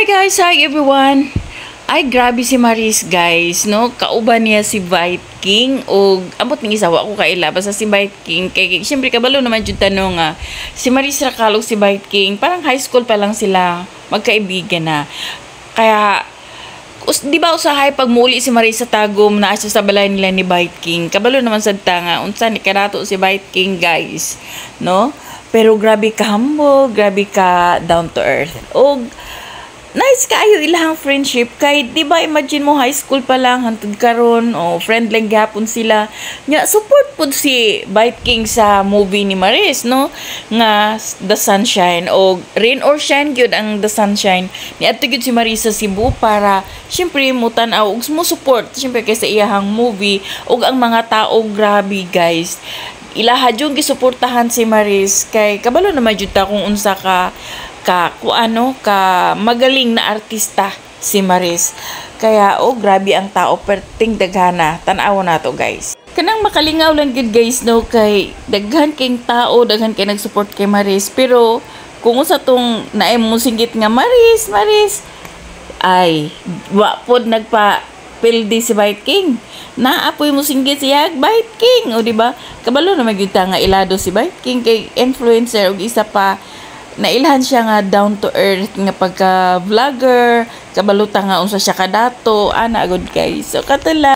Hi guys, hi everyone. Ay grabe si Maris guys, no? Kauban niya si Bite King o ambot ning isawa ko kaila basta si Bite King kay syempre kabalo naman jud tanong nga si Maris ra kalog si Bite King, parang high school pa lang sila, magkaibigan na. Kaya di ba usahay pag muli si Maris sa tagom na siya sa balay nila ni Bite King. Kabalo naman sad ta nga unsa ni kanato si Bite King guys, no? Pero grabe ka humble, grabe ka down to earth. O nice kaayo ilang friendship kay di ba imagine mo high school pa lang hantod karon o friend lang gapon sila nya support pud si Bite King sa movie ni Maris no nga The Sunshine o Rain or Shine gyud ang The Sunshine niadto gyud si Maris sa Cebu para syempre mo tan-aw ug mo support syempre kay sa iyahang movie ug ang mga tao grabe guys ilaha jud gisuportahan si Maris kay kabalo naman jud ta kung unsa ka magaling na artista si Maris. Kaya grabe ang tao perting daghana. Tan-aw na to guys. Kanang makalingaw lang gid guys no kay daghan kayong tao, daghan kay nag-support kay Maris pero kung sa tong naay mo singgit nga Maris ay wa pod nagpa pildi si Bite King. Naapoy mo singgit siya Bite King o di ba? Kabalo na magyud nga ilado si Bite King kay influencer ug isa pa nailhan siya nga down to earth nga pagka vlogger kabaluta nga unsa siya kadato ana good guys so katala